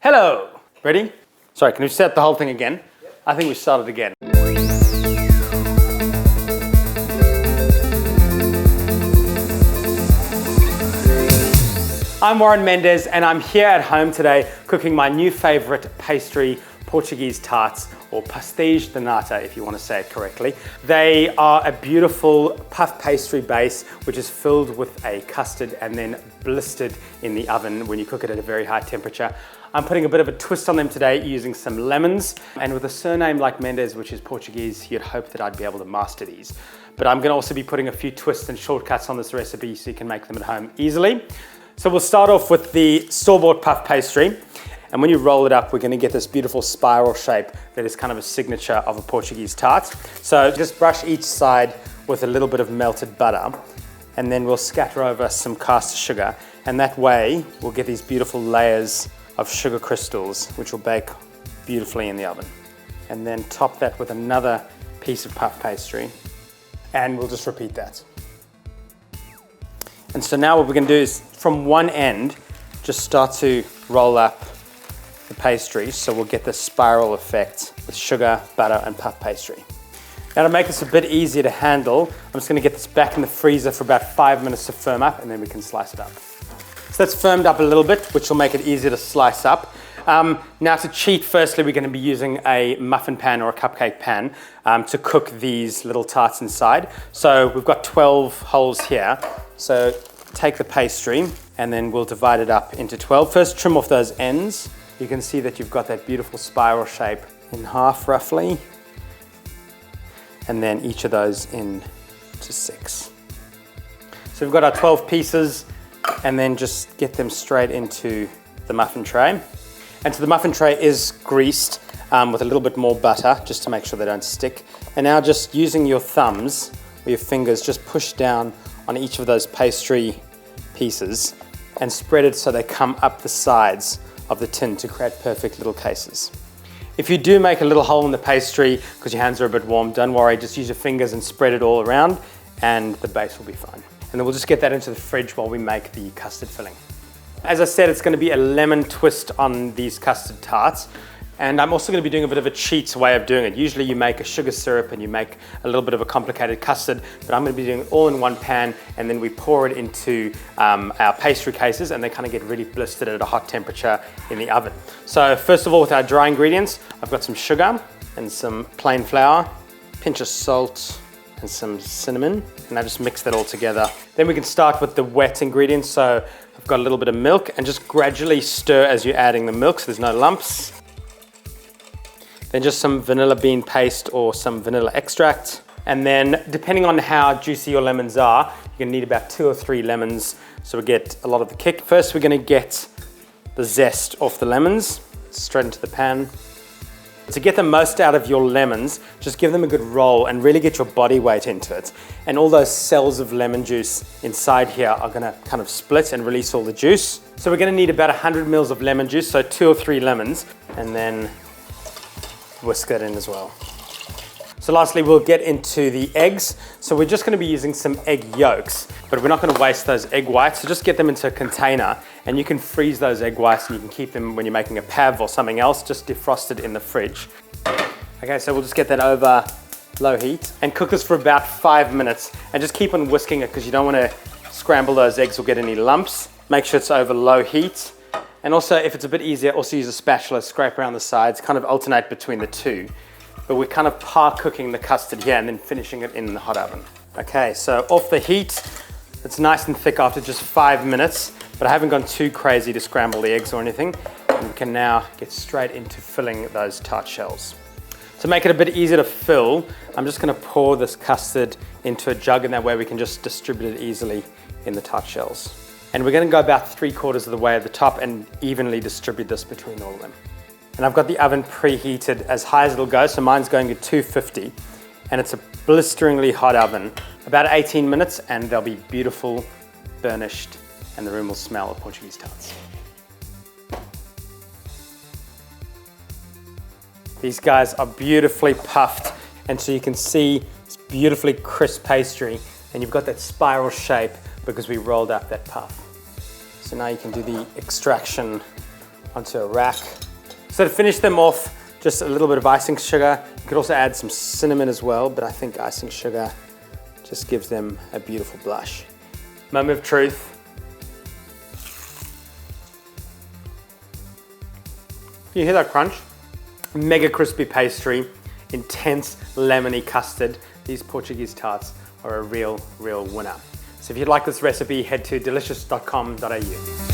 Hello. Ready? Sorry, can we set the whole thing again? Yep. I think we started again. I'm Warren Mendes and I'm here at home today cooking my new favorite pastry, Portuguese tarts, or pastéis de nata if you want to say it correctly. They are a beautiful puff pastry base which is filled with a custard and then blistered in the oven when you cook it at a very high temperature. I'm putting a bit of a twist on them today using some lemons, and with a surname like Mendes, which is Portuguese, you'd hope that I'd be able to master these. But I'm going to also be putting a few twists and shortcuts on this recipe so you can make them at home easily. So we'll start off with the store-bought puff pastry. And when you roll it up, we're going to get this beautiful spiral shape that is kind of a signature of a Portuguese tart. So just brush each side with a little bit of melted butter, and then we'll scatter over some caster sugar. And that way, we'll get these beautiful layers of sugar crystals, which will bake beautifully in the oven. And then top that with another piece of puff pastry, and we'll just repeat that. And so now what we're going to do is, from one end, just start to roll up the pastry, so we'll get this spiral effect with sugar, butter, and puff pastry. Now to make this a bit easier to handle, I'm just going to get this back in the freezer for about 5 minutes to firm up, and then we can slice it up. So that's firmed up a little bit, which will make it easier to slice up. Now to cheat, firstly, we're going to be using a muffin pan or a cupcake pan to cook these little tarts inside. So we've got 12 holes here. So take the pastry and then we'll divide it up into 12. First, trim off those ends. You can see that you've got that beautiful spiral shape in half roughly. And then each of those into 6. So we've got our 12 pieces, and then just get them straight into the muffin tray. And so the muffin tray is greased with a little bit more butter just to make sure they don't stick. And now just using your thumbs or your fingers, just push down on each of those pastry pieces and spread it so they come up the sides of the tin to create perfect little cases. If you do make a little hole in the pastry because your hands are a bit warm, don't worry, just use your fingers and spread it all around and the base will be fine. And then we'll just get that into the fridge while we make the custard filling. As I said, it's going to be a lemon twist on these custard tarts. And I'm also going to be doing a bit of a cheat way of doing it. Usually you make a sugar syrup and you make a little bit of a complicated custard, but I'm going to be doing it all in one pan, and then we pour it into our pastry cases, and they kind of get really blistered at a hot temperature in the oven. So first of all, with our dry ingredients, I've got some sugar and some plain flour, pinch of salt, and some cinnamon, and I just mix that all together. Then we can start with the wet ingredients. So I've got a little bit of milk, and just gradually stir as you're adding the milk so there's no lumps. Then just some vanilla bean paste or some vanilla extract. And then depending on how juicy your lemons are, you're gonna need about 2 or 3 lemons so we get a lot of the kick. First, we're gonna get the zest off the lemons straight into the pan. To get the most out of your lemons, just give them a good roll and really get your body weight into it. And all those cells of lemon juice inside here are gonna kind of split and release all the juice. So we're gonna need about 100 mils of lemon juice, so 2 or 3 lemons, and then whisk that in as well. So lastly, we'll get into the eggs. So we're just gonna be using some egg yolks, but we're not gonna waste those egg whites. So just get them into a container, and you can freeze those egg whites and you can keep them when you're making a pav or something else, just defrosted in the fridge. Okay, so we'll just get that over low heat and cook this for about 5 minutes, and just keep on whisking it because you don't wanna scramble those eggs or get any lumps. Make sure it's over low heat. And also, if it's a bit easier, also use a spatula, scrape around the sides, kind of alternate between the two. But we're kind of par cooking the custard here and then finishing it in the hot oven. Okay, so off the heat, it's nice and thick after just 5 minutes, but I haven't gone too crazy to scramble the eggs or anything. And we can now get straight into filling those tart shells. To make it a bit easier to fill, I'm just gonna pour this custard into a jug, and that way we can just distribute it easily in the tart shells. And we're gonna go about 3/4 of the way at the top and evenly distribute this between all of them. And I've got the oven preheated as high as it'll go, so mine's going to 250, and it's a blisteringly hot oven. About 18 minutes and they'll be beautiful, burnished, and the room will smell of Portuguese tarts. These guys are beautifully puffed, and so you can see it's beautifully crisp pastry, and you've got that spiral shape because we rolled up that puff. So now you can do the extraction onto a rack. So to finish them off, just a little bit of icing sugar. You could also add some cinnamon as well, but I think icing sugar just gives them a beautiful blush. Moment of truth. You hear that crunch? Mega crispy pastry, intense lemony custard. These Portuguese tarts are a real winner. So if you'd like this recipe, head to delicious.com.au.